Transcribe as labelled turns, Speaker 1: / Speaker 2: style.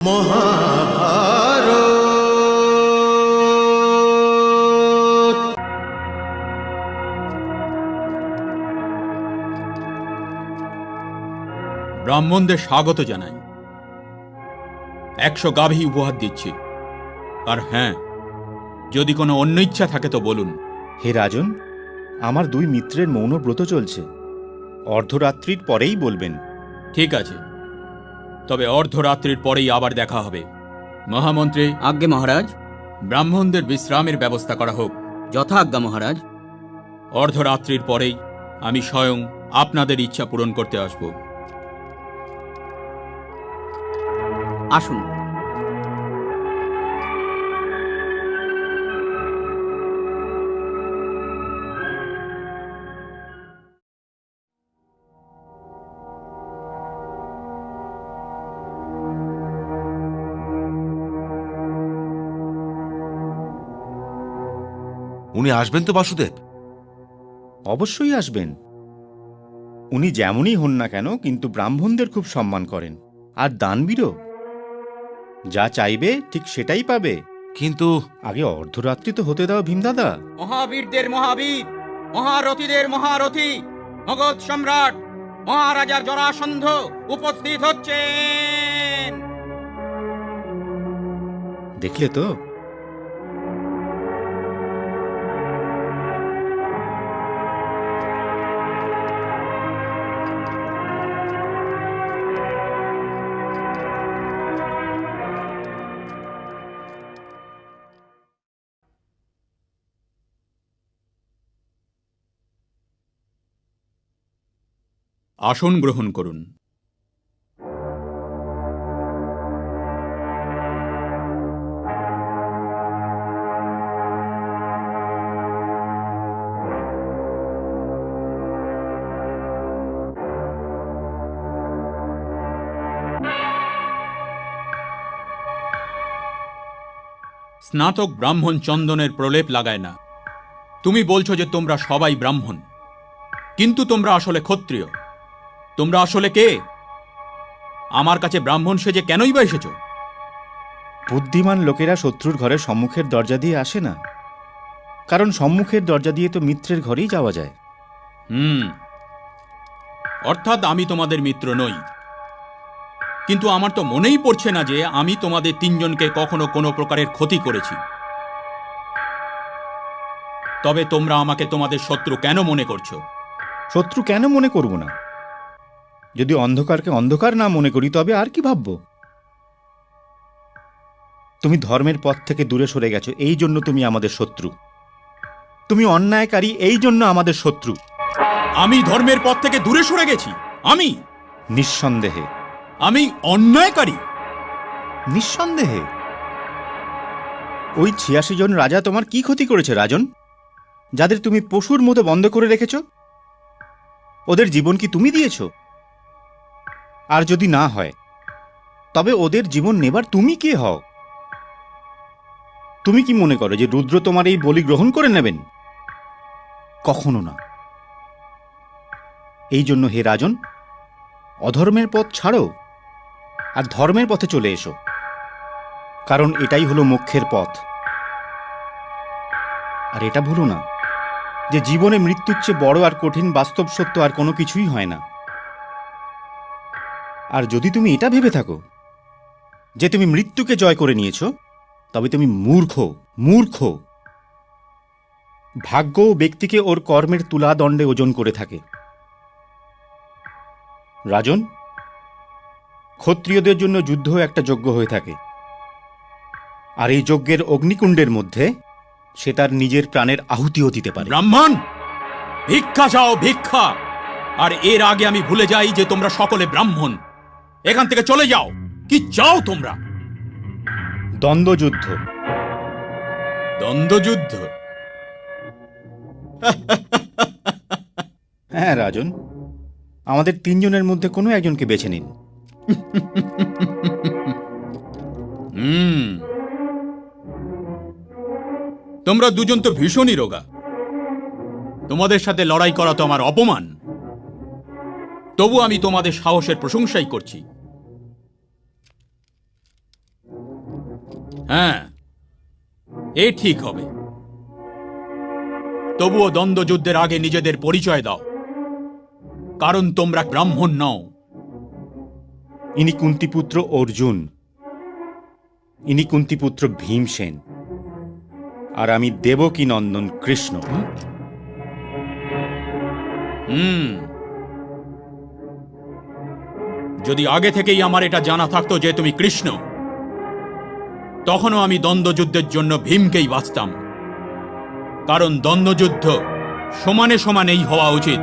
Speaker 1: মহাভারত।
Speaker 2: ব্রাহ্মণদের স্বাগত জানাই। 100 গাভী উপহার দিচ্ছি। আর হ্যাঁ, যদি কোনো অন্য ইচ্ছা থাকে তো বলুন।
Speaker 3: হে রাজন, আমার 2 মিত্রের মৌন ব্রত চলছে। অর্ধরাত্রির পরেই বলবেন।
Speaker 2: ঠিক আছে, তবে অর্ধরাত্রির পরেই আবার দেখা হবে। মহামন্ত্রী,
Speaker 4: আজ্ঞে মহারাজ।
Speaker 2: ব্রাহ্মণদের বিশ্রামের ব্যবস্থা করা হোক।
Speaker 4: যথাজ্ঞা মহারাজ।
Speaker 2: অর্ধরাত্রির পরেই আমি স্বয়ং আপনাদের ইচ্ছা পূরণ করতে আসব।
Speaker 4: আসুন।
Speaker 1: উনি আসবেন তো বাসুদেব?
Speaker 3: অবশ্যই আসবেন। উনি যেমনই হন না কেন, কিন্তু ব্রাহ্মণদের খুব সম্মান করেন। আর দানবীরও যা চাইবে ঠিক সেটাই পাবে।
Speaker 1: কিন্তু
Speaker 3: আগে অর্ধরাত্রি তো হতে দাও ভীমদাদা।
Speaker 2: মহাবীরদের মহাবীর, মহারথীদের মহারথী, মগধ সম্রাট মহারাজার জরাসন্ধ উপস্থিত হচ্ছেন।
Speaker 3: দেখলে তো,
Speaker 2: আসন গ্রহণ করুন। স্নাতক ব্রাহ্মণ চন্দনের প্রলেপ লাগায় না। তুমি বলছো যে তোমরা সবাই ব্রাহ্মণ, কিন্তু তোমরা আসলে ক্ষত্রিয়। তোমরা আসলে কে? আমার কাছে ব্রাহ্মণ সেজে কেনই বা এসেছো?
Speaker 3: বুদ্ধিমান লোকেরা শত্রুর ঘরের সম্মুখের দরজা দিয়ে আসে না, কারণ সম্মুখের দরজা দিয়ে তো মিত্রের ঘরেই যাওয়া যায়।
Speaker 2: অর্থাৎ আমি তোমাদের মিত্র নই। কিন্তু আমার তো মনেই পড়ছে না যে আমি তোমাদের 3 জনকে কখনো কোনো প্রকারের ক্ষতি করেছি। তবে তোমরা আমাকে তোমাদের শত্রু কেন মনে করছো?
Speaker 3: শত্রু কেন মনে করব না? যদি অন্ধকারকে অন্ধকার না মনে করি, তবে আর কি ভাবব? তুমি ধর্মের পথ থেকে দূরে সরে গেছো, এই জন্য তুমি আমাদের শত্রু। তুমি অন্যায়কারী, এই জন্য আমাদের শত্রু।
Speaker 2: আমি ধর্মের পথ থেকে দূরে সরে গেছি? আমি?
Speaker 3: নিঃসন্দেহে।
Speaker 2: আমি অন্যায়কারী?
Speaker 3: নিঃসন্দেহে। ওই 86 জন রাজা তোমার কি ক্ষতি করেছে রাজন, যাদের তুমি পশুর মতো বন্ধ করে রেখেছ? ওদের জীবন কি তুমি দিয়েছ? আর যদি না হয়, তবে ওদের জীবন নেবার তুমি কে হও? তুমি কি মনে করো যে রুদ্র তোমার এই বলি গ্রহণ করে নেবেন? কখনো না। এই জন্য হে রাজন, অধর্মের পথ ছাড়ো আর ধর্মের পথে চলে এসো, কারণ এটাই হলো মোক্ষের পথ। আর এটা ভুলো না যে জীবনে মৃত্যুর চেয়ে বড় আর কঠিন বাস্তব সত্য আর কোনো কিছুই হয় না। আর যদি তুমি এটা ভেবে থাকো যে তুমি মৃত্যুকে জয় করে নিয়েছো, তবে তুমি মূর্খ। মূর্খ। ভাগ্য ব্যক্তিকে ওর কর্মের তুলাদণ্ডে ওজন করে থাকে। রাজন, ক্ষত্রিয়দের জন্য যুদ্ধ একটা যজ্ঞ হয়ে থাকে, আর এই যজ্ঞের অগ্নিকুণ্ডের মধ্যে সে তার নিজের প্রাণের আহুতিও দিতে পারে।
Speaker 2: ব্রাহ্মণ, ভিক্ষা চাও, ভিক্ষা। আর এর আগে আমি ভুলে যাই যে তোমরা সকলে ব্রাহ্মণ। এখান থেকে চলে যাও। কি চাও তোমরা?
Speaker 3: দ্বন্দ্বযুদ্ধ।
Speaker 2: দ্বন্দ্বযুদ্ধ?
Speaker 3: হ্যাঁ রাজন, আমাদের 3 জনের মধ্যে কোনো একজনকে বেছে নিন।
Speaker 2: তোমরা দুজন তো ভীষণই রোগা। তোমাদের সাথে লড়াই করা তো আমার অপমান। তবু আমি তোমাদের সাহসের প্রশংসাই করছি। হ্যাঁ, এ ঠিক হবে। তবুও দ্বন্দ্বযুদ্ধের আগে নিজেদের পরিচয় দাও, কারণ তোমরা ব্রাহ্মণ নও।
Speaker 3: ইনি কুন্তিপুত্র অর্জুন, ইনি কুন্তিপুত্র ভীমসেন, আর আমি দেবকী নন্দন কৃষ্ণ।
Speaker 2: যদি আগে থেকেই আমার এটা জানা থাকতো যে তুমি কৃষ্ণ, তখনও আমি দ্বন্দ্বযুদ্ধের জন্য ভীমকেই বাঁচতাম, কারণ দ্বন্দ্বযুদ্ধ সমানে সমানেই হওয়া উচিত।